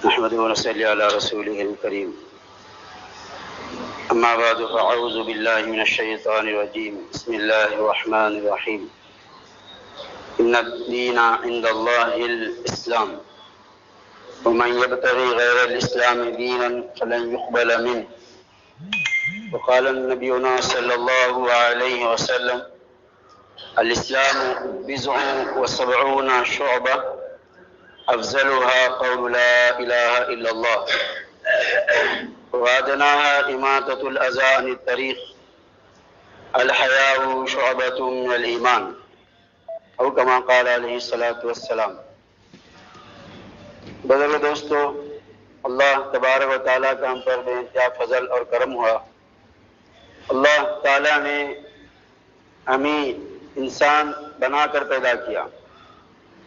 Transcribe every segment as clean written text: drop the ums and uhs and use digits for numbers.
نحمده ونصلي على رسوله الكريم أما بعد فأعوذ بالله من الشيطان الرجيم بسم الله الرحمن الرحيم إن الدين عند الله الإسلام ومن يبتغي غير الإسلام دينا فلن يقبل منه وقال نبينا صلى الله عليه وسلم الإسلام بضع وسبعون شعبة أفضلها قول لا إله إلا الله وأدناها إماطة الأذى عن الطريق الحياء شعبة من الإيمان أو كما قال عليه الصلاة والسلام۔ بزرگ دوستو، اللہ تبارک و تعالیٰ کا ہم پر بے انتہا فضل اور کرم ہوا۔ اللہ تعالیٰ نے ہمیں انسان بنا کر پیدا کیا۔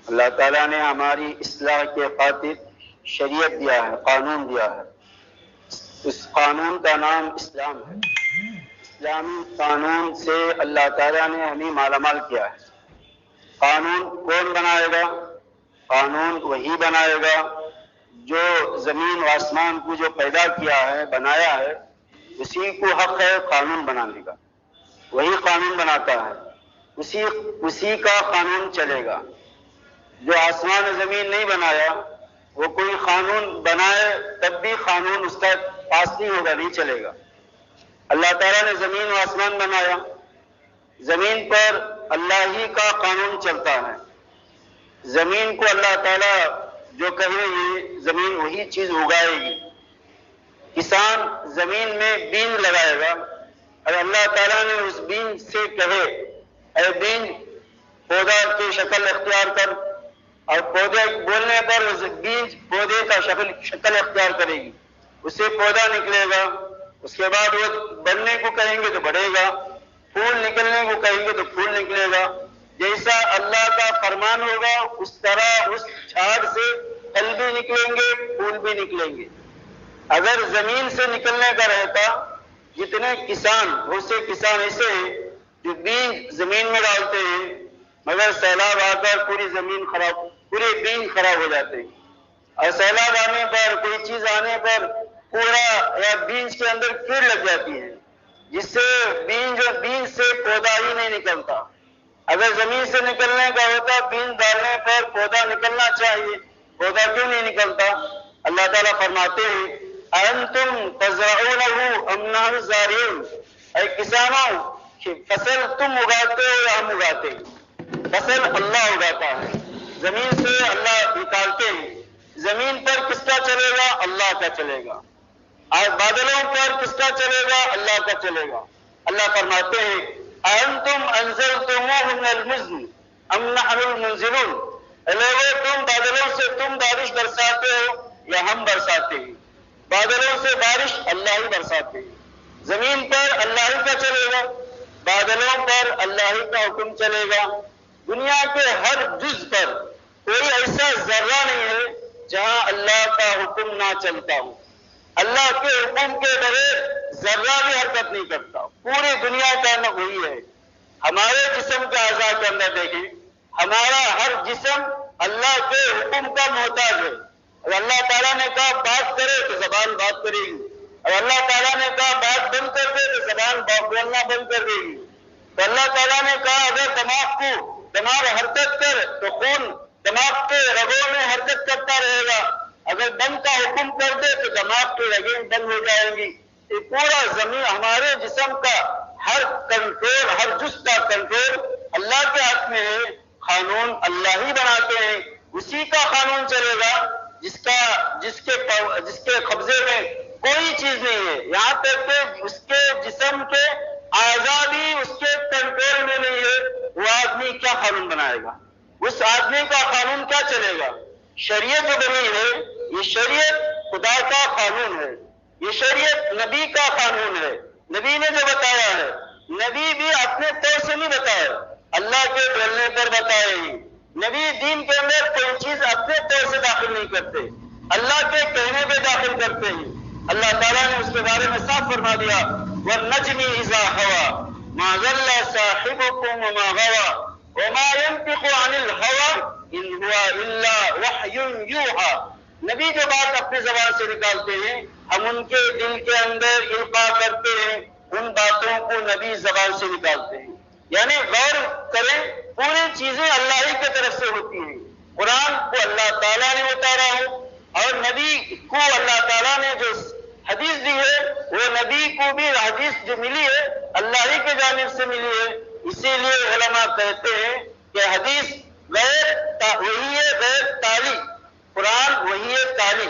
اللہ تعالیٰ نے ہماری اصلاح کے خاطر شریعت دیا ہے، قانون دیا ہے۔ اس قانون کا نام اسلام ہے۔ اسلامی قانون سے اللہ تعالیٰ نے ہمیں مالا مال کیا ہے۔ قانون کون بنائے گا؟ قانون وہی بنائے گا جو زمین و آسمان کو جو پیدا کیا ہے، بنایا ہے، اسی کو حق ہے قانون بنانے کا۔ وہی قانون بناتا ہے، اسی کا قانون چلے گا۔ جو آسمان و زمین نہیں بنایا، وہ کوئی قانون بنائے تب بھی قانون اس کا پاس نہیں ہوگا، نہیں چلے گا۔ اللہ تعالیٰ نے زمین و آسمان بنایا، زمین پر اللہ ہی کا قانون چلتا ہے۔ زمین کو اللہ تعالیٰ جو کہے یہ زمین وہی چیز اگائے گی۔ کسان زمین میں بیج لگائے گا، اور اللہ تعالیٰ نے اس بیج سے کہے اے بیج پودا کی شکل اختیار کر، اور پودے بولنے پر اس بیج پودے کا شکل اختیار کرے گی، اس سے پودا نکلے گا۔ اس کے بعد وہ بڑھنے کو کہیں گے تو بڑھے گا، پھول نکلنے کو کہیں گے تو پھول نکلے گا۔ جیسا اللہ کا فرمان ہوگا اس طرح اس جھاڑ سے پھل بھی نکلیں گے، پھول بھی نکلیں گے۔ اگر زمین سے نکلنے کا رہتا، جتنے کسان بہت سے کسان ایسے ہیں جو بیج زمین میں ڈالتے ہیں، مگر سیلاب آ کر پوری زمین خراب، پورے بیج خراب ہو جاتے ہیں۔ اور سیلاب آنے پر، کوئی چیز آنے پر کوڑا یا بیج کے اندر کیڑ لگ جاتی ہے، جس سے بیج سے پودا ہی نہیں نکلتا۔ اگر زمین سے نکلنے کا ہوتا، بیج ڈالنے پر پودا نکلنا چاہیے، پودا کیوں نہیں نکلتا؟ اللہ تعالیٰ فرماتے ہیں أَأَنْتُمْ تَزْرَعُونَهُ أَمْ نَحْنُ الزَّارِعُونَ، اے کسانوں، فصل تم اگاتے ہو یا ہم اگاتے ہیں؟ فصل اللہ اگاتا ہے، زمین سے اللہ نکالتے ہیں۔ زمین پر کس کا چلے گا؟ اللہ کا چلے گا۔ اور بادلوں پر کس کا چلے گا؟ اللہ کا چلے گا۔ اللہ فرماتے ہیں أَأَنْتُمْ أَنزَلْتُمُوهُ مِنَ الْمُزْنِ أَمْ نَحْنُ الْمُنزِلُونَ، اے لوگوں تم بادلوں سے تم بارش برساتے ہو یا ہم برساتے ہیں؟ بادلوں سے بارش اللہ ہی برساتے ہیں، زمین پر اللہ ہی کا چلے گا، بادلوں پر اللہ ہی کا حکم چلے گا۔ دنیا کے ہر جز پر کوئی ایسا ذرہ نہیں ہے جہاں اللہ کا حکم نہ چلتا ہو۔ اللہ کے حکم کے بغیر ذرہ بھی حرکت نہیں کرتا، پوری دنیا کا نہ وہی ہے۔ ہمارے جسم کے اعضاء کے اندر دیکھیں، ہمارا ہر جسم اللہ کے حکم کا محتاج ہے۔ اور اللہ تعالیٰ نے کہا بات کرے تو زبان بات کرے گی، اور اللہ تعالیٰ نے کہا بات بند کر دے تو زبان بولنا بند کر دے گی۔ تو اللہ تعالیٰ نے کہا اگر دماغ حرکت کر تو خون دماغ کے رگوں میں حرکت کرتا رہے گا، اگر دم کا حکم کر دے تو دماغ کی رگیں بند ہو جائیں گی۔ یہ پورا زمین ہمارے جسم کا ہر کنٹرول، ہر جز کا کنٹرول اللہ کے ہاتھ میں ہے۔ قانون اللہ ہی بناتے ہیں، اسی کا قانون چلے گا جس کے قبضے میں کوئی چیز نہیں ہے، یہاں تک کہ اس کے جسم کے اعضاء بھی اس کے کنٹرول میں نہیں ہے۔ وہ آدمی کیا قانون بنائے گا؟ اس آدمی کا قانون کیا چلے گا؟ شریعت جو بنی ہے یہ شریعت خدا کا قانون ہے، یہ شریعت نبی کا قانون ہے۔ نبی نے جو بتایا ہے، نبی بھی اپنے طور سے نہیں بتایا، اللہ کے بولنے پر بتائے ہی۔ نبی دین کے اندر کوئی چیز اپنے طور سے داخل نہیں کرتے، اللہ کے کہنے پہ داخل کرتے ہیں۔ اللہ تعالیٰ نے اس کے بارے میں صاف فرما دیا وَالنَّجْمِ إِذَا هَوَىٰ مَا ضَلَّ صَاحِبُكُمْ وَمَا غَوَىٰ وَمَا يَنطِقُ عَنِ الْهَوَىٰ إِنْ هُوَ إِلَّا وَحْيٌ يُوحَىٰ۔ نبی جو بات اپنی زبان سے نکالتے ہیں ہم ان کے دل کے اندر القاء کرتے ہیں، ان باتوں کو نبی زبان سے نکالتے ہیں۔ یعنی غور کریں، پوری چیزیں اللہ ہی کی طرف سے ہوتی ہیں۔ قرآن کو اللہ تعالیٰ نے اتارا ہے، اور نبی کو اللہ تعالیٰ نے جو حدیث دی ہے وہ نبی کو بھی حدیث جو ملی ہے اللہ ہی کی جانب سے ملی ہے۔ اسی لیے علماء کہتے ہیں کہ حدیث وہی ہے غیر تالی، قرآن وہی ہے تالی،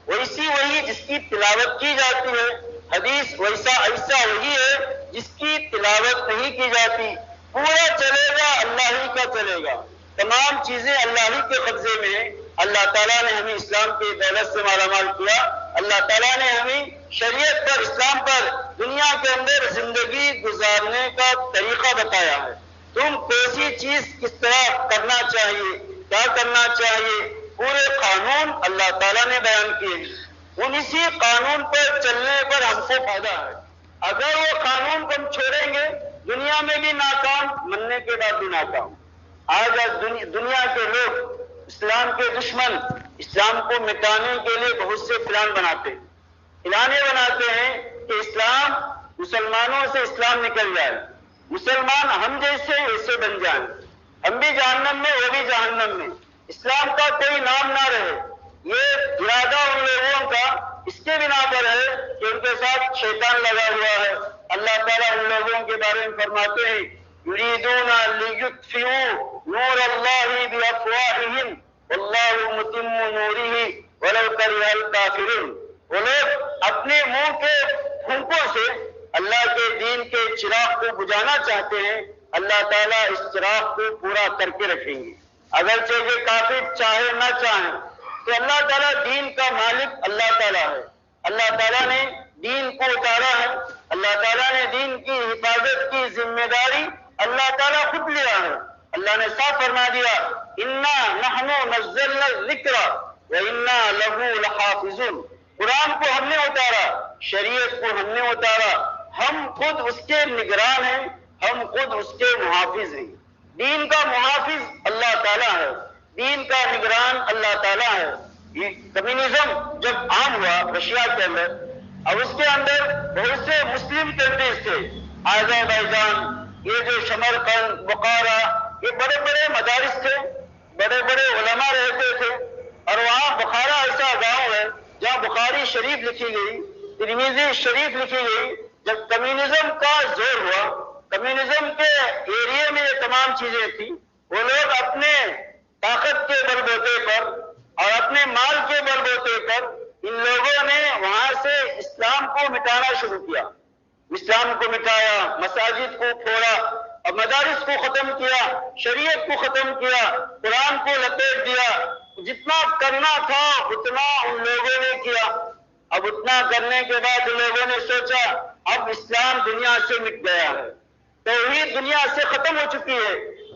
ویسی وہی جس کی تلاوت کی جاتی ہے، حدیث ایسا وہی ہے جس کی تلاوت نہیں کی جاتی۔ پورا چلے گا اللہ ہی کا چلے گا، تمام چیزیں اللہ ہی کے قبضے میں ہیں۔ اللہ تعالیٰ نے ہمیں اسلام کی دولت سے مالا مال کیا، اللہ تعالیٰ نے ہمیں شریعت پر، اسلام پر دنیا کے اندر زندگی گزارنے کا طریقہ بتایا ہے۔ تم کیسی چیز کس طرح کرنا چاہیے، کیا کرنا چاہیے، پورے قانون اللہ تعالیٰ نے بیان کیے ہیں۔ ان اسی قانون پر چلنے پر ہم کو فائدہ ہے۔ اگر وہ قانون کو ہم چھوڑیں گے دنیا میں بھی ناکام، مرنے کے بعد بھی ناکام۔ آج دنیا کے لوگ، اسلام کے دشمن، اسلام کو مٹانے کے لیے بہت سے پلان بناتے ہیں کہ اسلام، مسلمانوں سے اسلام نکل جائے، مسلمان ہم جیسے ایسے بن جائیں، ہم بھی جہنم میں وہ بھی جہنم میں، اسلام کا کوئی نام نہ رہے۔ یہ ارادہ ان لوگوں کا اس کے بنا پر ہے کہ ان کے ساتھ شیطان لگا ہوا ہے۔ اللہ تعالیٰ ان لوگوں کے بارے میں فرماتے ہیں یریدون لیطفئوا نور اللہ بافواہہم واللہ متم نورہ ولو کرہ الکافرون۔ وہ لوگ اپنے منہ کے پھونکوں سے اللہ کے دین کے چراغ کو بجھانا چاہتے ہیں، اللہ تعالیٰ اس چراغ کو پورا کر کے رکھیں گے، اگرچہ کہ کافر چاہے نہ چاہیں۔ تو اللہ تعالیٰ دین کا مالک اللہ تعالیٰ ہے، اللہ تعالیٰ نے دین کو اتارا ہے، اللہ تعالیٰ نے دین کی حفاظت کی ذمہ داری اللہ تعالیٰ خود لیا ہے۔ اللہ نے صاف فرما دیا انا نحن نزلنا الذکر وانا لہ لحافظون۔ قرآن کو ہم نے اتارا، شریعت کو ہم نے اتارا، ہم خود اس کے نگران ہیں، ہم خود اس کے محافظ ہیں۔ دین کا محافظ اللہ تعالیٰ ہے، دین کا نگران اللہ تعالیٰ ہے۔ یہ کمیونزم جب عام ہوا رشیا کے اندر، اور اس کے اندر بہت سے مسلم کنٹریز تھے، آذربائیجان، یہ جو شمرقند، بخارا، یہ بڑے بڑے مدارس تھے، بڑے بڑے علماء رہتے تھے، اور وہاں بخارا ایسا گاؤں ہے جہاں بخاری شریف لکھی گئی، ترمذی شریف لکھی گئی۔ جب کمیونزم کا زور ہوا، کمیونزم کے ایریے میں یہ تمام چیزیں تھیں، وہ لوگ اپنے طاقت کے بل بوتے پر اور اپنے مال کے بل بوتے پر ان لوگوں نے وہاں سے اسلام کو مٹانا شروع کیا، اسلام کو مٹایا، مساجد کو پھوڑا، اب مدارس کو ختم کیا، شریعت کو ختم کیا، قرآن کو لپیٹ دیا، جتنا کرنا تھا اتنا ان لوگوں نے کیا۔ اب اتنا کرنے کے بعد لوگوں نے سوچا اب اسلام دنیا سے مٹ گیا ہے، توحید دنیا سے ختم ہو چکی ہے،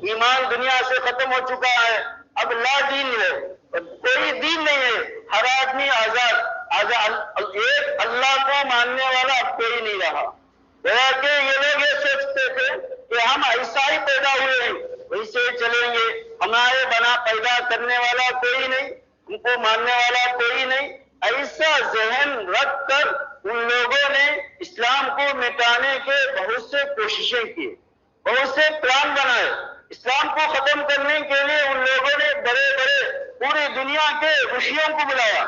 ایمان دنیا سے ختم ہو چکا ہے، اب لا دین ہے، کوئی دین نہیں ہے، ہر آدمی آزاد، ایک اللہ کو ماننے والا اب کوئی نہیں رہا۔ گویا کہ یہ لوگ یہ سوچتے تھے کہ ہم ایسا ہی پیدا ہوئے ہیں ویسے ہی چلیں گے، ہمارے بنا پیدا کرنے والا کوئی نہیں، ہم کو ماننے والا کوئی نہیں، ایسا ذہن رکھ کر ان لوگوں نے اسلام کو مٹانے کے بہت سے کوششیں کی، بہت سے پلان بنائے۔ اسلام کو ختم کرنے کے لیے ان لوگوں نے بڑے بڑے پوری دنیا کے رشیوں کو بلایا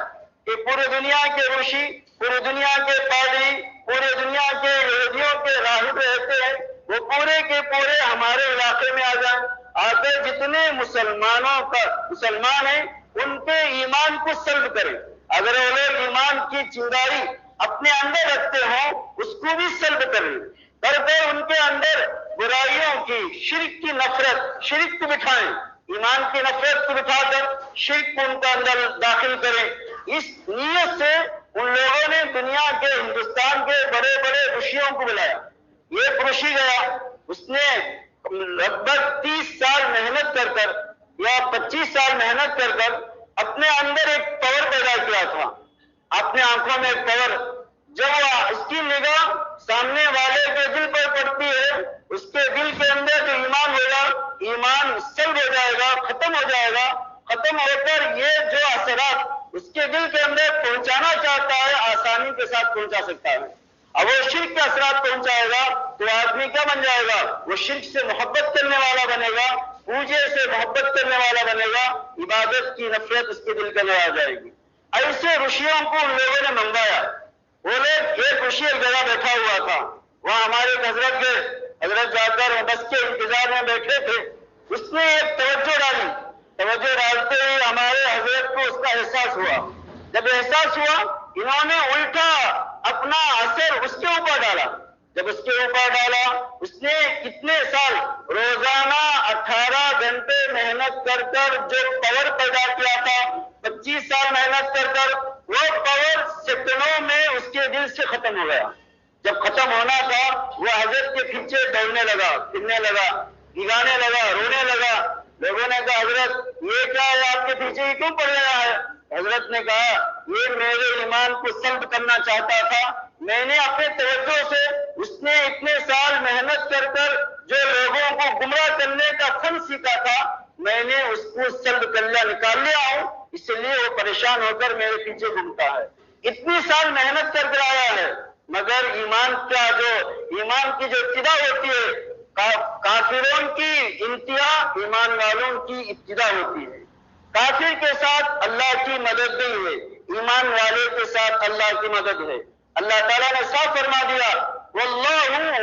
کہ پوری دنیا کے رشی، پوری دنیا کے پادری، پوری دنیا کے یہودیوں کے راہب رہتے ہیں، وہ پورے کے پورے ہمارے علاقے میں آ جائیں، آ کر جتنے مسلمان ہیں ان کے ایمان کو سلب کریں۔ اگر وہ لوگ ایمان کی چنگاری اپنے اندر رکھتے ہوں اس کو بھی سلب کریں، کر ان کے اندر برائیوں کی، شرک کی نفرت، شرک کو بٹھائیں، ایمان کی نفرت کو بٹھا کر شرک کو ان کا اندر داخل کریں۔ اس نیت سے ان لوگوں نے دنیا کے، ہندوستان کے بڑے بڑے رشیوں کو بلایا۔ ایک رشی گیا، اس نے لگ بھگ 30 سال محنت کر کر یا 25 سال محنت کر کر اپنے اندر ایک پاور پیدا کیا تھا، اپنے آنکھوں میں ایک پاور۔ جب اس کی نگاہ سامنے والے کے دل پر پڑتی ہے، اس کے دل کے اندر جو ایمان ہوگا، ایمان سلب ہو جائے گا، ختم ہو جائے گا، ختم ہو کر یہ جو اثرات اس کے دل کے اندر پہنچانا چاہتا ہے آسانی کے ساتھ پہنچا سکتا ہے۔ اب وہ شرک کے اثرات پہنچائے گا تو آدمی کیا بن جائے گا؟ وہ شرک سے محبت کرنے والا بنے گا، پوجے سے محبت کرنے والا بنے گا، عبادت کی نفرت اس کے دل کے اندر آ جائے گی۔ ایسے رشیوں کو ان لوگوں نے منگوایا۔ وہ لوگ، ایک رشی ایک جگہ بیٹھا ہوا تھا، وہاں ہمارے حضرت کے حضرت جا کر بس کے انتظار میں بیٹھے تھے۔ اس نے ایک توجہ ڈالی، توجہ ڈالتے ہی ہمارے حضرت کو اس کا احساس ہوا۔ جب احساس ہوا انہوں نے الٹا اپنا اثر اس کے اوپر ڈالا۔ جب اس کے اوپر ڈالا، اس نے کتنے سال روزانہ 18 گھنٹے محنت کر کر جو پاور پیدا کیا تھا، 25 سال محنت کر کر وہ پاور سیکنڈوں میں اس کے دل سے ختم ہو گیا۔ جب ختم ہونا تھا وہ حضرت کے پیچھے دوڑنے لگا، پھرنے لگا، بھگانے لگا، رونے لگا۔ لوگوں نے کہا حضرت یہ کیا ہے، آپ کے پیچھے ہی کیوں پڑ رہا ہے؟ حضرت نے کہا یہ میرے ایمان کو سلب کرنا چاہتا تھا، میں نے اپنے توجہ سے، اس نے اتنے سال محنت کر کر جو لوگوں کو گمراہ کرنے کا فن سیکھا تھا، میں نے اس کو سلب کر لیا، نکال لیا ہوں، اس لیے وہ پریشان ہو کر میرے پیچھے گھومتا ہے۔ اتنی سال محنت کر کر آیا ہے، مگر ایمان کی جو ابتدا ہوتی ہے، کافروں کی انتہا ایمان والوں کی ابتدا ہوتی ہے۔ کافر کے ساتھ اللہ کی مدد نہیں ہے، ایمان والے کے ساتھ اللہ کی مدد ہے۔ اللہ تعالیٰ نے صاف فرما دیا واللہ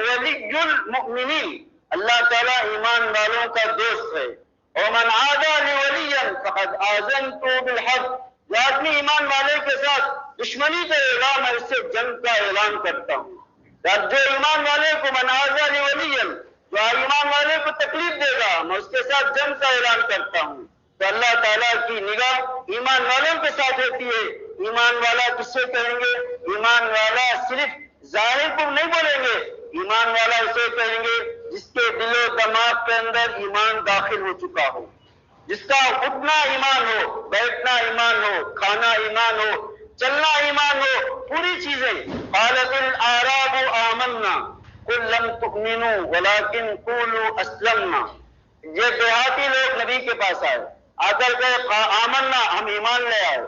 ولی المؤمنین، اللہ تعالیٰ ایمان والوں کا دوست ہے۔ ومن عادى وليا فقد آذنته بالحرب، جو آدمی ایمان والے کے ساتھ دشمنی کرے گا میں اس سے جنگ کا اعلان کرتا ہوں۔ جو ایمان والے کو من عادى وليا، جو ایمان والے کو تکلیف دے گا میں اس کے ساتھ جنگ کا اعلان کرتا ہوں۔ تو اللہ تعالیٰ کی نگاہ ایمان والوں کے ساتھ ہوتی ہے۔ ایمان والا کس سے کہیں گے؟ ایمان والا صرف ظاہر کو نہیں بولیں گے، ایمان والا اسے کہیں گے جس کے دل و دماغ کے اندر ایمان داخل ہو چکا ہو، جس کا اٹھنا ایمان ہو، بیٹھنا ایمان ہو، کھانا ایمان ہو، چلنا ایمان ہو، پوری چیزیں۔ قالت الاعراب آمنا قل لم تؤمنوا ولكن قولوا اسلمنا، یہ دیہاتی لوگ نبی کے پاس آئے، آ کر کہ آمنا، ہم ایمان لے آئے،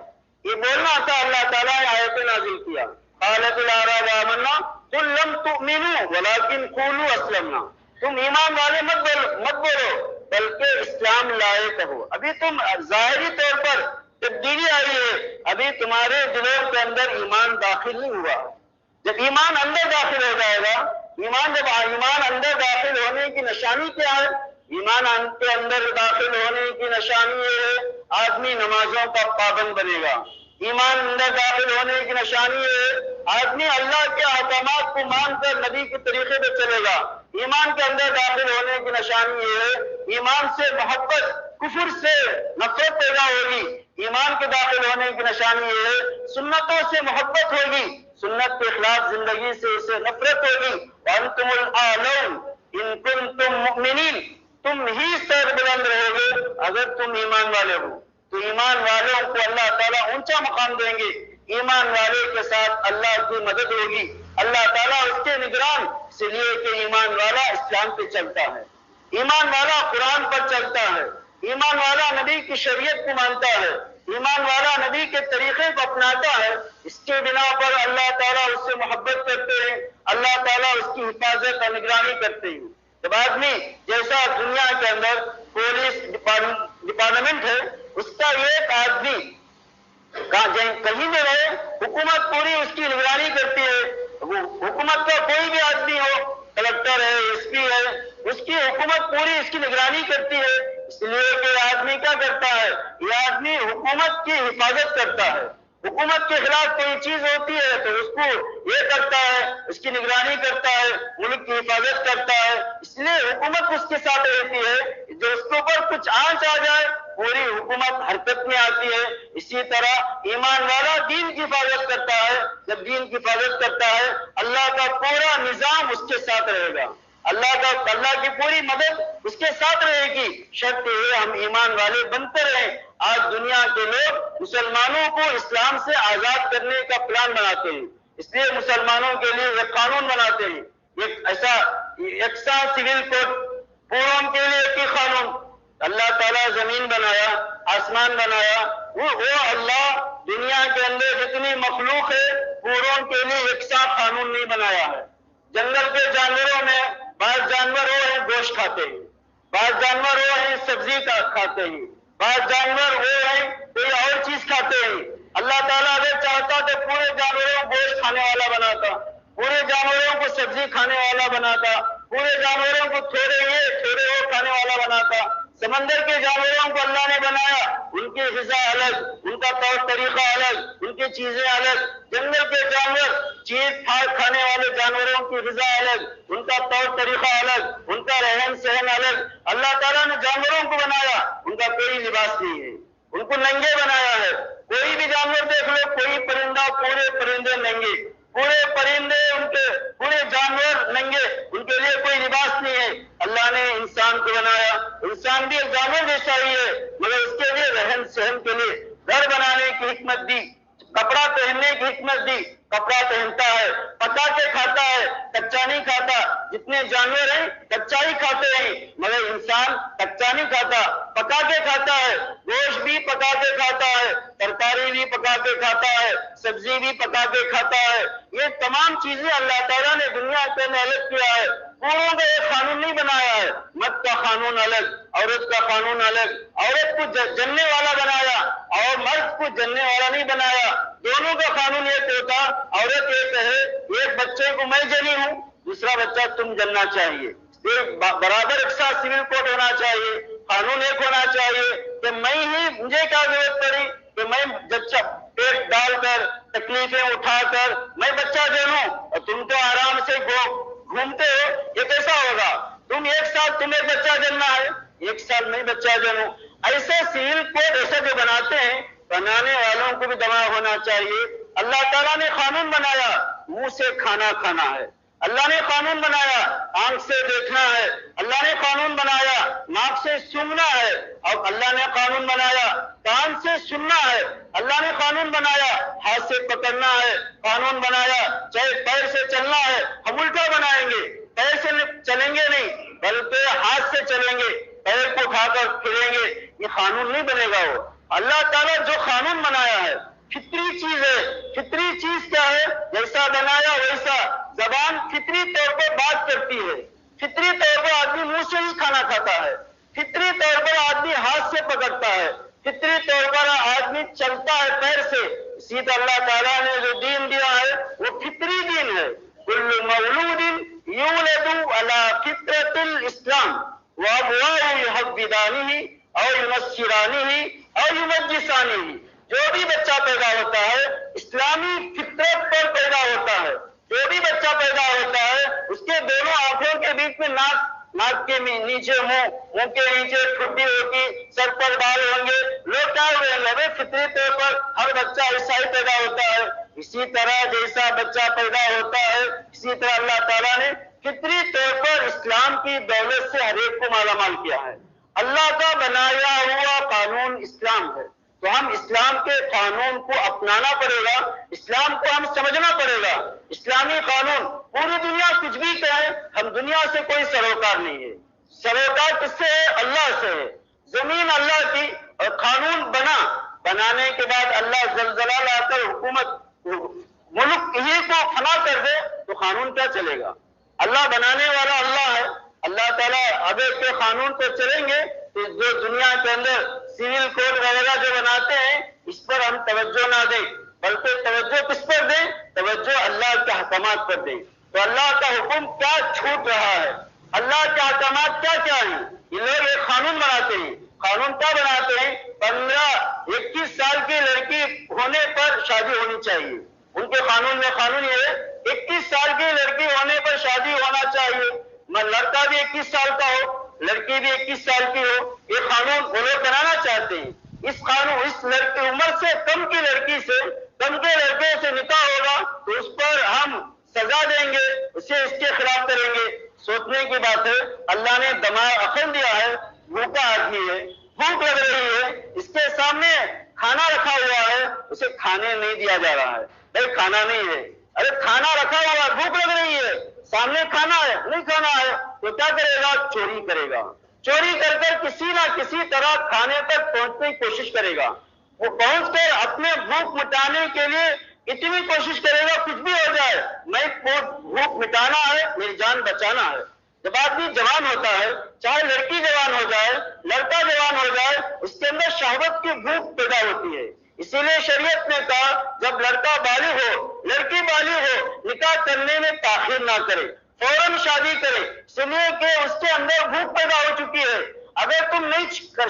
یہ بولنا تھا، اللہ تعالیٰ نے آیت نازل کیا قالت الاعراب آمنا قل لم تؤمنوا ولكن قولوا اسلمنا، تم ایمان والے مت بولو بلکہ اسلام لائے کہو۔ ابھی تم ظاہری طور پر تبدیلی آئی ہے، ابھی تمہارے دلوں کے اندر ایمان داخل نہیں ہوا۔ جب ایمان اندر داخل ہو جائے گا، جب ایمان اندر داخل ہونے کی نشانی کیا ہے؟ ایمان کے اندر داخل ہونے کی نشانی یہ ہے آدمی نمازوں کا پابند بنے گا۔ ایمان اندر داخل ہونے کی نشانی یہ ہے آدمی اللہ کے احکامات کو مان کر نبی کے طریقے پہ چلے گا۔ ایمان کے اندر داخل ہونے کی نشانی یہ ہے ایمان سے محبت، کفر سے نفرت پیدا ہوگی۔ ایمان کے داخل ہونے کی نشانی یہ ہے سنتوں سے محبت ہوگی، سنت کے خلاف زندگی سے اسے نفرت ہوگی۔ وَأَنْتُمُ الْأَعْلَوْنَ إِن كُنتُم مُؤْمِنِينَ، تم ہی سر بلند رہو گے اگر تم ایمان والے ہو، تو ایمان والوں کو اللہ تعالیٰ اونچا مقام دیں گے۔ ایمان والے کے ساتھ اللہ کی مدد ہوگی، اللہ تعالیٰ اس کے نگران، اس لیے کہ ایمان والا اسلام پہ چلتا ہے، ایمان والا قرآن پر چلتا ہے، ایمان والا نبی کی شریعت کو مانتا ہے، ایمان والا نبی کے طریقے کو اپناتا ہے۔ اس کے بنا پر اللہ تعالیٰ اس سے محبت کرتے ہیں، اللہ تعالیٰ اس کی حفاظت اور نگرانی کرتے ہیں۔ جب آدمی جیسا دنیا کے اندر پولیس ڈپارٹمنٹ ہے، اس کا ایک آدمی کہیں بھی رہے حکومت پوری اس کی نگرانی کرتی ہے۔ حکومت کا کوئی بھی آدمی ہو، کلکٹر ہے، ایس پی ہے، اس کی حکومت پوری اس کی نگرانی کرتی ہے، اس لیے کہ یہ آدمی کیا کرتا ہے؟ یہ آدمی حکومت کی حفاظت کرتا ہے۔ حکومت کے خلاف کوئی چیز ہوتی ہے تو اس کو یہ کرتا ہے، اس کی نگرانی کرتا ہے، ملک کی حفاظت کرتا ہے، اس لیے حکومت اس کے ساتھ رہتی ہے۔ جو اس کے اوپر کچھ آنچ آ جائے پوری حکومت حرکت میں آتی ہے۔ اسی طرح ایمان والا دین کی حفاظت کرتا ہے، جب دین کی حفاظت کرتا ہے اللہ کا پورا نظام اس کے ساتھ رہے گا، اللہ کی پوری مدد اس کے ساتھ رہے گی، شرط یہ ہم ایمان والے بنتے رہیں۔ آج دنیا کے لوگ مسلمانوں کو اسلام سے آزاد کرنے کا پلان بناتے ہیں، اس لیے مسلمانوں کے لیے ایک قانون بناتے ہیں، ایک ایسا یکساں سول کوڈ، پوروں کے لیے ایک ہی قانون۔ اللہ تعالیٰ زمین بنایا، آسمان بنایا، وہ اللہ دنیا کے اندر جتنی مخلوق ہے پوروں کے لیے یکساں قانون نہیں بنایا ہے۔ جنگل کے جانوروں میں بعض جانور وہ ہیں گوشت کھاتے ہیں، بعض جانور وہ ہیں سبزی کھاتے ہیں، بعض جانور وہ ہیں کوئی اور چیز کھاتے ہیں۔ اللہ تعالیٰ اگر چاہتا تو پورے جانوروں کو گوشت کھانے والا بناتا، پورے جانوروں کو سبزی کھانے والا بناتا، پورے جانوروں کو تھوڑے وہ کھانے والا بناتا۔ سمندر کے جانوروں کو اللہ نے بنایا، ان کی غذا الگ، ان کا طور طریقہ الگ، ان کی چیزیں الگ۔ جنگل کے جانور چیز کھانے والے جانوروں کی غذا الگ، ان کا طور طریقہ الگ، ان کا رہن سہن الگ۔ اللہ تعالیٰ نے جانوروں کو بنایا، ان کا کوئی لباس نہیں ہے، ان کو ننگے بنایا ہے۔ کوئی بھی جانور دیکھ لو، کوئی پرندہ، پورے پرندے ننگے، پورے پرندے پورے جانور ننگے، ان کے لیے کوئی لباس نہیں ہے۔ اللہ نے انسان کو بنایا، انسان بھی ایک جانور جیسا ہی ہے، مگر اس کے لیے رہن سہن کے لیے گھر بنانے کی حکمت دی، کپڑا پہننے کی حکمت دی، کپڑا پہنتا ہے، پکا کے کھاتا ہے، کچا نہیں کھاتا۔ جتنے جانور ہیں کچا ہی کھاتے ہیں، مگر انسان کچا نہیں کھاتا، پکا کے کھاتا ہے، گوشت بھی پکا کے کھاتا ہے، ترکاری بھی پکا کے کھاتا ہے، سبزی بھی پکا کے کھاتا ہے۔ یہ تمام چیزیں اللہ تعالیٰ نے دنیا کے اندر الگ کیا ہے۔ پوروں کا ایک قانون نہیں بنایا ہے، مرد کا قانون الگ، عورت کا قانون الگ، عورت کو جننے والا بنایا اور مرد کو جننے والا نہیں بنایا۔ دونوں کا قانون ایک ہوتا، عورت ایک ہے، ایک بچے کو میں جنی ہوں، دوسرا بچہ تم جننا چاہیے۔ برابر یکساں سول کوڈ ہونا چاہیے، قانون ایک ہونا چاہیے کہ مجھے کیا ضرورت پڑی کہ میں بچہ پیٹ ڈال کر تکلیفیں اٹھا کر میں بچہ جنوں اور تم تو آرام سے گھومتے ہو، یہ کیسا ہوگا؟ تم ایک سال تمہیں بچہ جننا ہے، ایک سال میں بچہ جنوں۔ ایسے سول کوڈ ایسا جو بناتے ہیں، بنانے والوں کو بھی دماغ ہونا چاہیے۔ اللہ تعالیٰ نے قانون بنایا، منہ سے کھانا کھانا ہے، اللہ نے قانون بنایا آنکھ سے دیکھنا ہے، اللہ نے قانون بنایا ناک سے سونگھنا ہے، اور اللہ نے قانون بنایا کان سے سننا ہے، اللہ نے قانون بنایا ہاتھ سے پکڑنا ہے، قانون بنایا چاہے پیر سے چلنا ہے، ہم الٹا بنائیں گے، پیر سے چلیں گے نہیں بلکہ ہاتھ سے چلیں گے، پیر کو کھا کر پھریں گے، یہ قانون نہیں بنے گا۔ وہ اللہ تعالیٰ جو قانون بنایا ہے فطری چیز ہے۔ فطری چیز کیا ہے؟ جیسا بنایا ویسا، زبان فطری طور پر بات کرتی ہے، فطری طور پر آدمی منہ سے ہی کھانا کھاتا ہے، فطری طور پر آدمی ہاتھ سے پکڑتا ہے، فطری طور پر آدمی چلتا ہے پیر سے۔ اسی طرح اللہ تعالیٰ نے جو دین دیا ہے وہ فطری دین ہے۔ کل مولود یولد علی فطرۃ الاسلام وابواه یحودانہ او ینصرانہ او یمجسانہ۔ جو بھی بچہ پیدا ہوتا ہے اسلامی فطرت پر پیدا ہوتا ہے، جو بھی بچہ پیدا ہوتا ہے اس کے دونوں آنکھوں کے بیچ میں ناک کے نیچے منہ کے نیچے ٹھڈی ہوگی، سر پر بال ہوں گے، لوگ کیا ہوئے گے؟ فطری طور پر ہر بچہ ایسا ہی پیدا ہوتا ہے۔ اسی طرح جیسا بچہ پیدا ہوتا ہے اسی طرح اللہ تعالیٰ نے فطری طور پر اسلام کی دولت سے ہر ایک کو مالا مال کیا ہے۔ اللہ کا بنایا ہوا قانون اسلام ہے، تو ہم اسلام کے قانون کو اپنانا پڑے گا، اسلام کو ہم سمجھنا پڑے گا۔ اسلامی قانون پوری دنیا کچھ بھی کہے، ہم دنیا سے کوئی سروکار نہیں ہے۔ سروکار کس سے ہے؟ اللہ سے ہے۔ زمین اللہ کی، اور قانون بنانے کے بعد اللہ زلزلہ لا کر حکومت ملک ہی کو فنا کر دے تو قانون کیا چلے گا؟ اللہ بنانے والا اللہ ہے۔ اللہ تعالیٰ اگر کے قانون پر چلیں گے تو جو دنیا کے اندر سول کوڈ وغیرہ جو بناتے ہیں اس پر ہم توجہ نہ دیں، بلکہ توجہ کس پر دیں؟ توجہ اللہ کے احکامات پر دیں۔ تو اللہ کا حکم کیا چھوٹ رہا ہے، اللہ کے احکامات کیا کیا ہیں؟ یہ لوگ ایک قانون بناتے ہیں، قانون کیا بناتے ہیں؟ 15-21 سال کی لڑکی ہونے پر شادی ہونی چاہیے۔ ان کے قانون میں قانون یہ ہے 21 سال کی لڑکی ہونے پر شادی ہونا چاہیے، لڑکا بھی 21 سال کا ہو، لڑکی بھی 21 سال کی ہو۔ یہ قانون وہ لوگ بنانا چاہتے ہیں۔ اس لڑکی عمر سے کم کی لڑکی سے، کم کے لڑکے سے نکاح ہوگا تو اس پر ہم سزا دیں گے، اسے اس کے خلاف کریں گے۔ سوچنے کی بات ہے، اللہ نے دماغ عقل دیا ہے، بھوکا آدمی ہے، بھوک لگ رہی ہے، اس کے سامنے کھانا رکھا ہوا ہے، اسے کھانے نہیں دیا جا رہا ہے۔ بھائی کھانا نہیں ہے، ارے کھانا رکھا ہوا ہے، بھوک لگ رہی ہے، سامنے کھانا ہے، نہیں کھانا ہے تو کیا کرے گا؟ چوری کرے گا۔ چوری کر کسی نہ کسی طرح کھانے تک پہنچنے کی کوشش کرے گا۔ وہ پہنچ کر اپنے بھوک مٹانے کے لیے اتنی کوشش کرے گا کچھ بھی ہو جائے، میں بھوک مٹانا ہے، میری جان بچانا ہے۔ جب آدمی جوان ہوتا ہے، چاہے لڑکی جوان ہو جائے، لڑکا جوان ہو جائے، اس کے اندر شہوت کی بھوک پیدا ہوتی ہے۔ اسی لیے شریعت نے کہا جب لڑکا بالغ ہو، لڑکی بالغ ہو، نکاح کرنے میں تاخیر نہ کرے، فوراً شادی کرے، اس لیے کہ اس کے اندر بھوک پیدا ہو چکی ہے۔ اگر تم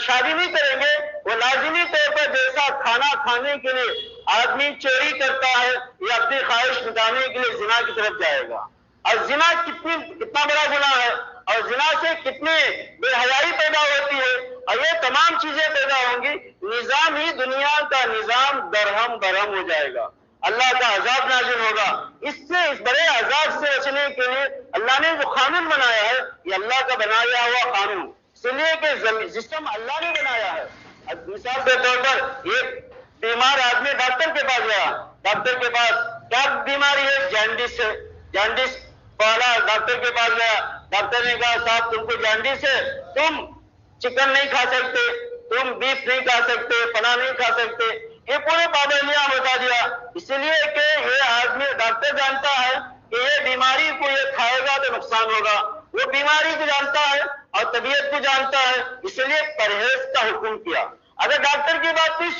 شادی نہیں کریں گے، وہ لازمی طور پر جیسا کھانا کھانے کے لیے آدمی چوری کرتا ہے یا اپنی خواہش مٹانے کے لیے زنا کی طرف جائے گا۔ اور زنا کتنا بڑا گناہ ہے، اور زنا سے کتنی بے حیائی پیدا ہوتی ہے، اور یہ تمام چیزیں پیدا ہوں گی، نظام ہی دنیا کا نظام درہم برہم ہو جائے گا، اللہ کا عذاب نازل ہوگا۔ اس بڑے عذاب سے بچنے کے لیے اللہ نے جو قانون بنایا ہے یہ اللہ کا بنایا ہوا قانون، اس لیے کہ جسم اللہ نے بنایا ہے۔ مثال کے طور پر ایک بیمار آدمی ڈاکٹر کے پاس گیا، ڈاکٹر کے پاس کیا بیماری ہے؟ جانڈس ہے، جانڈس والا ڈاکٹر کے پاس گیا، ڈاکٹر نے کہا صاحب تم کو جانڈس ہے، تم چکن نہیں کھا سکتے، تم بیف نہیں کھا سکتے، فلاں نہیں کھا سکتے، یہ پورے پابندیاں بتا دیا۔ اس لیے کہ یہ آدمی ڈاکٹر جانتا ہے کہ یہ بیماری کو یہ کھائے گا تو نقصان ہوگا، وہ بیماری کو جانتا ہے اور طبیعت کو جانتا ہے، اس لیے پرہیز کا حکم کیا۔ اگر ڈاکٹر کی بات نہیں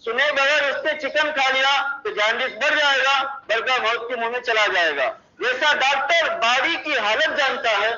سنے بغیر اس نے چکن کھا لیا تو جانڈس بڑھ جائے گا، بلکہ موت کے منہ میں چلا جائے گا۔ جیسا ڈاکٹر باڈی کی حالت جانتا ہے،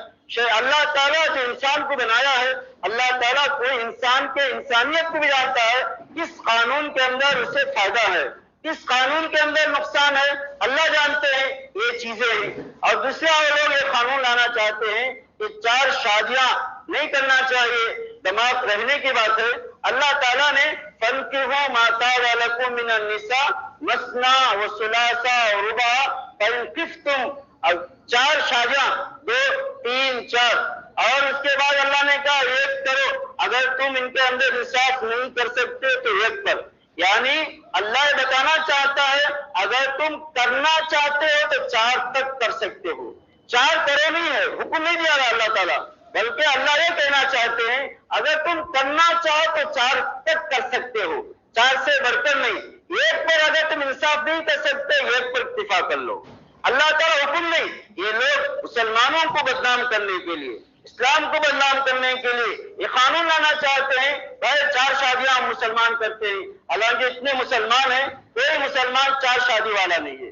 اللہ تعالیٰ جو انسان کو بنایا ہے، اللہ تعالیٰ کو انسان کے انسانیت کو بھی جانتا ہے، کس قانون کے اندر اسے فائدہ ہے، کس قانون کے اندر نقصان ہے، اللہ جانتے ہیں یہ چیزیں ہیں۔ اور دوسرا وہ لوگ یہ قانون لانا چاہتے ہیں کہ 4 شادیاں نہیں کرنا چاہیے، دماغ رہنے کی بات ہے۔ اللہ تعالیٰ نے فَانكِحُوا مَا طَابَ لَكُم مِّنَ النِّسَاءِ مَثْنَىٰ وَثُلَاثَ وَرُبَاعَ فَإِن خِفْتُمْ، اب 4 شادیاں، 2 3 4، اور اس کے بعد اللہ نے کہا 1 کرو، اگر تم ان کے اندر انصاف نہیں کر سکتے تو 1 پر، یعنی اللہ بتانا چاہتا ہے اگر تم کرنا چاہتے ہو تو 4 تک کر سکتے ہو، 4 کرو نہیں ہے، حکم نہیں دیا رہا اللہ تعالیٰ، بلکہ اللہ یہ کہنا چاہتے ہیں اگر تم کرنا چاہو تو 4 تک کر سکتے ہو، 4 سے بڑھ کر نہیں۔ 1 پر اگر تم انصاف نہیں کر سکتے 1 پر اکتفا کر لو۔ اللہ تعالیٰ حکم نہیں، یہ لوگ مسلمانوں کو بدنام کرنے کے لیے، اسلام کو بدنام کرنے کے لیے یہ قانون لانا چاہتے ہیں۔ بھائی 4 شادیاں ہم مسلمان کرتے ہیں، حالانکہ اتنے مسلمان ہیں کوئی مسلمان 4 شادی والا نہیں ہے۔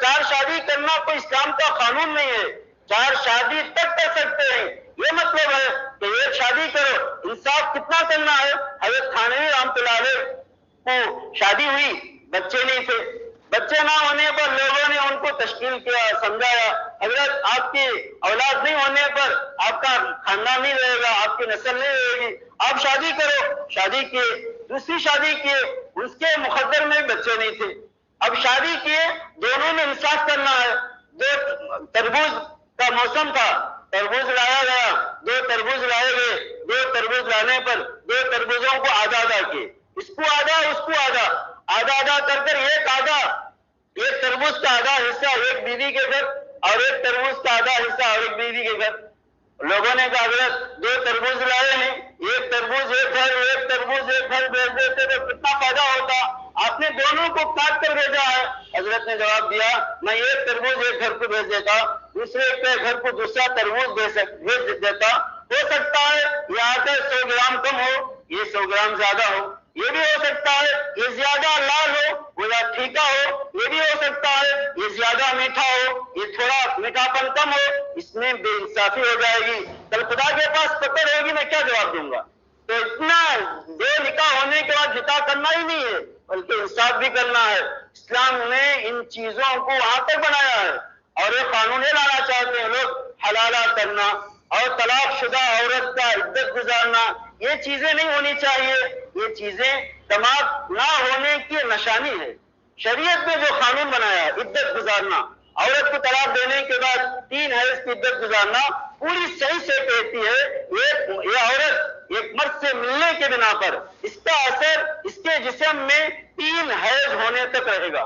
4 شادی کرنا کوئی اسلام کا قانون نہیں ہے، 4 شادی تک کر سکتے ہیں۔ یہ مطلب ہے کہ 1 شادی کرو، انصاف کتنا کرنا ہے؟ حضرت تھانوی رحمۃ اللہ علیہ کو شادی ہوئی، بچے نہیں تھے، بچے نہ ہونے پر لوگوں نے ان کو تشکیل کیا، سمجھایا، حضرت آپ کی اولاد نہیں ہونے پر آپ کا خاندان نہیں رہے گا، آپ کی نسل نہیں رہے گی، آپ شادی کرو، شادی کیے، دوسری شادی کیے، اس کے مقدر میں بچے نہیں تھے، اب شادی کیے، دونوں میں انصاف کرنا ہے، دو تربوز کا موسم تھا، تربوز لایا گیا، دو تربوز لائے گئے، دو تربوز لانے پر دو تربوزوں کو آدھا آدھا کیے، اس کو آدھا اس کو آدھا، آدھا آدھا کر ایک تربوز کا آدھا حصہ ایک بیوی کے گھر اور ایک تربوز کا آدھا حصہ اور ایک بیوی کے گھر۔ لوگوں نے کہا حضرت دو تربوز لائے ہیں، ایک تربوز ایک گھر، ایک تربوز ایک گھر بھیج دیتے تو کتنا فائدہ ہوتا، آپ نے دونوں کو کاٹ کر بھیجا ہے۔ حضرت نے جواب دیا میں ایک تربوز ایک گھر کو بھیج دیتا، دوسرے کے گھر کو دوسرا تربوز بھیج دیتا، ہو سکتا ہے یہاں سے 100 گرام کم ہو، یہ 100 گرام زیادہ ہو، یہ بھی ہو سکتا ہے یہ زیادہ لال ہو وہ ٹھیکا ہو، یہ بھی ہو سکتا ہے یہ زیادہ میٹھا ہو، یہ تھوڑا میٹھا پن کم ہو، اس میں بے انصافی ہو جائے گی، کل خدا کے پاس پکڑ ہوگی میں کیا جواب دوں گا؟ تو اتنا بے نکاح ہونے کے بعد نکاح کرنا ہی نہیں ہے بلکہ انصاف بھی کرنا ہے۔ اسلام نے ان چیزوں کو وہاں تک بنایا ہے اور یہ قانون یہ لانا چاہتے ہیں لوگ، حلالہ کرنا اور طلاق شدہ عورت کا عدت گزارنا، یہ چیزیں نہیں ہونی چاہیے، یہ چیزیں دماغ نہ ہونے کی نشانی ہے۔ شریعت نے جو قانون بنایا عدت گزارنا، عورت کو طلاق دینے کے بعد 3 حیض کی عدت گزارنا، پوری صحیح سے کہتی ہے یہ عورت ایک مرد سے ملنے کے بنا پر اس کا اثر اس کے جسم میں 3 حیض ہونے تک رہے گا،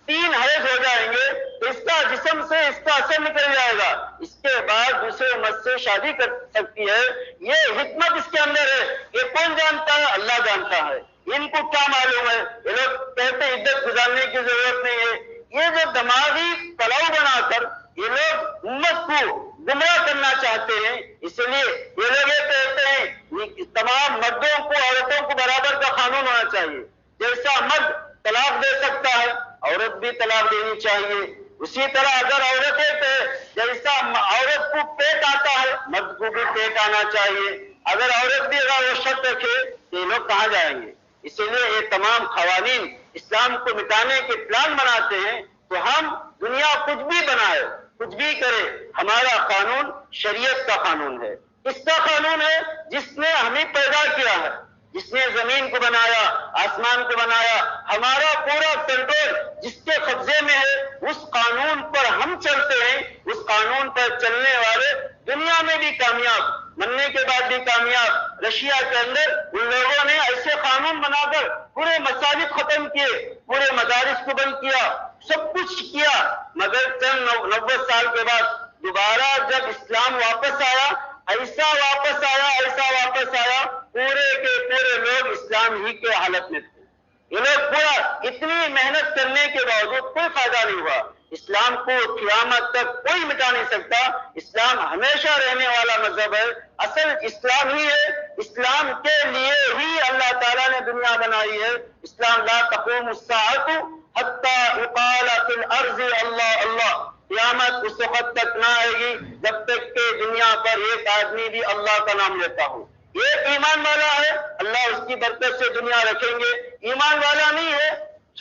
3 حیض ہو جائیں گے تو اس کا جسم سے اس کا اثر نکل جائے گا، اس کے بعد دوسرے مرد سے شادی کر سکتی ہے۔ یہ حکمت اس کے اندر ہے، یہ کون جانتا ہے؟ اللہ جانتا ہے، ان کو کیا معلوم ہے؟ یہ لوگ کہتے ہیں عدت گزارنے کی ضرورت نہیں ہے، یہ جو دماغی پلاؤ بنا کر یہ لوگ امت کو گمراہ کرنا چاہتے ہیں، اس لیے یہ لوگ یہ کہتے ہیں تمام مردوں کو عورتوں کو برابر کا قانون ہونا چاہیے، جیسا مرد طلاق دے سکتا ہے عورت بھی طلاق دینی چاہیے، اسی طرح اگر عورت ہے تو جیسا عورت کو پیٹ آتا ہے مرد کو بھی پیٹ آنا چاہیے، اگر عورت بھی اگر وہ شرط رکھے تو یہ لوگ کہاں جائیں گے؟ اسی لیے یہ تمام قوانین اسلام کو مٹانے کے پلان بناتے ہیں، تو ہم دنیا کچھ بھی بنائے کچھ بھی کرے، ہمارا قانون شریعت کا قانون ہے، اس کا قانون ہے جس نے ہمیں پیدا کیا ہے، جس نے زمین کو بنایا، آسمان کو بنایا، ہمارا پورا کنٹرول جس کے قبضے میں ہے، اس قانون پر ہم چلتے ہیں، اس قانون پر چلنے والے دنیا میں بھی کامیاب، مرنے کے بعد بھی کامیاب۔ رشیا کے اندر ان لوگوں نے ایسے قانون بنا کر پورے مساجد ختم کیے، پورے مدارس کو بند کیا، سب کچھ کیا، مگر چند 90 سال کے بعد دوبارہ جب اسلام واپس آیا، ایسا واپس آیا پورے کے پورے لوگ اسلام ہی کے حالت میں تھے، یہ لوگ پورا اتنی محنت کرنے کے باوجود کوئی فائدہ نہیں ہوا۔ اسلام کو قیامت تک کوئی مٹا نہیں سکتا، اسلام ہمیشہ رہنے والا مذہب ہے، اصل اسلام ہی ہے، اسلام کے لیے ہی اللہ تعالیٰ نے دنیا بنائی ہے۔ اسلام لا تقوم الساعۃ حتی یقال فی الارض اللہ اللہ، قیامت اس وقت تک نہ آئے گی جب تک کہ دنیا پر ایک آدمی بھی اللہ کا نام لیتا ہو۔ ایک ایمان والا ہے اللہ اس کی برکت سے دنیا رکھیں گے، ایمان والا نہیں ہے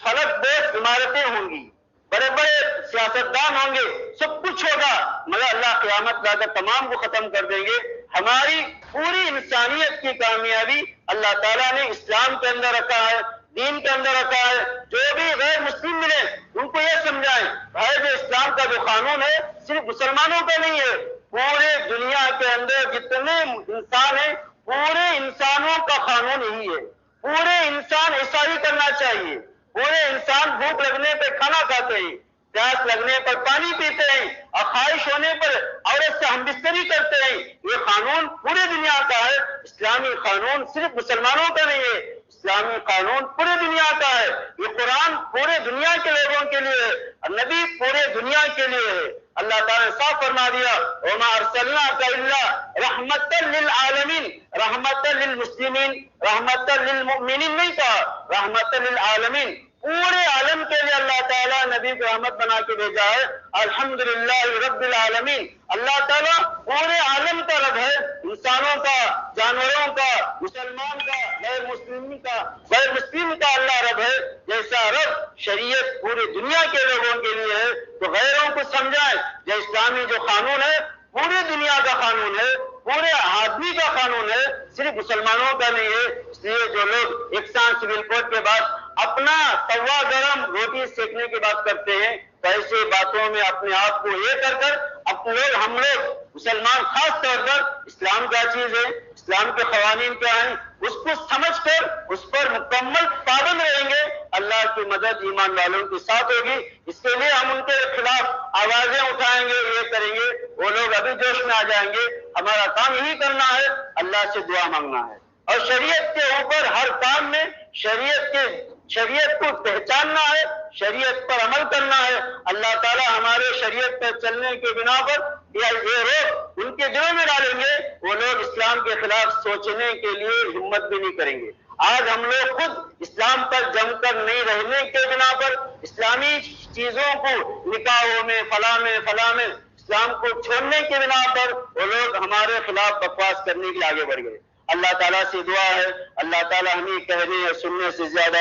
فلک دیکھ عمارتیں ہوں گی، بڑے بڑے سیاستدان ہوں گے، سب کچھ ہوگا، مگر اللہ قیامت لا کر تمام کو ختم کر دیں گے۔ ہماری پوری انسانیت کی کامیابی اللہ تعالیٰ نے اسلام کے اندر رکھا ہے، دین کے اندر رکھا ہے۔ جو بھی غیر مسلم ملے ان کو یہ سمجھائیں بھائی جو اسلام کا جو قانون ہے صرف مسلمانوں کا نہیں ہے، پورے دنیا کے اندر جتنے انسان ہیں پورے انسانوں کا قانون یہی ہے، پورے انسان ایسا ہی کرنا چاہیے، پورے انسان بھوک لگنے پہ کھانا کھاتے ہیں، پیاس لگنے پر پانی پیتے ہیں اور خواہش ہونے پر عورت سے ہم بستری کرتے ہیں، یہ قانون پورے دنیا کا ہے۔ اسلامی قانون صرف مسلمانوں کا نہیں ہے، اسلامی قانون پورے دنیا کا ہے، یہ قرآن پورے دنیا کے لوگوں کے لیے ہے اور نبی پورے دنیا کے لیے ہے۔ اللہ تعالیٰ نے صاف فرما دیا وَمَا أَرْسَلْنَاكَ إِلَّا رَحْمَةً لِلْعَالَمِينَ، رحمۃ للمسلمین، رحمۃ للمؤمنین نہیں کہا، رحمۃ للعالمین، پورے عالم کے لیے اللہ تعالیٰ نبی کو رحمت بنا کے بھیجا ہے۔ الحمدللہ رب العالمین، اللہ تعالیٰ پورے عالم کا رب ہے، انسانوں کا، جانوروں کا، مسلمان کا، غیر مسلم کا اللہ رب ہے۔ جیسا رب شریعت پوری دنیا کے لوگوں کے لیے ہے، تو غیروں کو سمجھائیں جو اسلامی جو قانون ہے پوری دنیا کا قانون ہے، پورے آدمی کا قانون ہے، صرف مسلمانوں کا نہیں ہے۔ اس لیے جو لوگ یکساں سول کوڈ کے بعد اپنا توا گرم روٹی سیکنے کی بات کرتے ہیں، تو ایسے باتوں میں اپنے آپ کو یہ کر ہم لوگ مسلمان خاص طور پر اسلام کیا چیز ہے، اسلام کے قوانین کیا ہیں، اس کو سمجھ کر اس پر مکمل پابند رہیں گے، اللہ کی مدد ایمان والوں کے ساتھ ہوگی۔ اس کے لیے ہم ان کے خلاف آوازیں اٹھائیں گے، یہ کریں گے، وہ لوگ ابھی جوش میں آ جائیں گے۔ ہمارا کام یہی کرنا ہے، اللہ سے دعا مانگنا ہے، اور شریعت کے اوپر ہر کام میں شریعت کو پہچاننا ہے، شریعت پر عمل کرنا ہے۔ اللہ تعالیٰ ہمارے شریعت پر چلنے کے بنا پر یہ روک ان کے دلوں میں ڈالیں گے، وہ لوگ اسلام کے خلاف سوچنے کے لیے ہمت بھی نہیں کریں گے۔ آج ہم لوگ خود اسلام پر جم کر نہیں رہنے کے بنا پر اسلامی چیزوں کو نکاحوں میں فلاں میں اسلام کو چھوڑنے کے بنا پر وہ لوگ ہمارے خلاف بکواس کرنے کے لیے آگے بڑھ گئے۔ اللہ تعالیٰ سے دعا ہے اللہ تعالیٰ ہمیں کہنے اور سننے سے زیادہ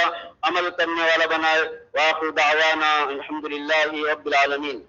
عمل کرنے والا بنائے۔ وآخر دعوانا الحمدللہ رب العالمین۔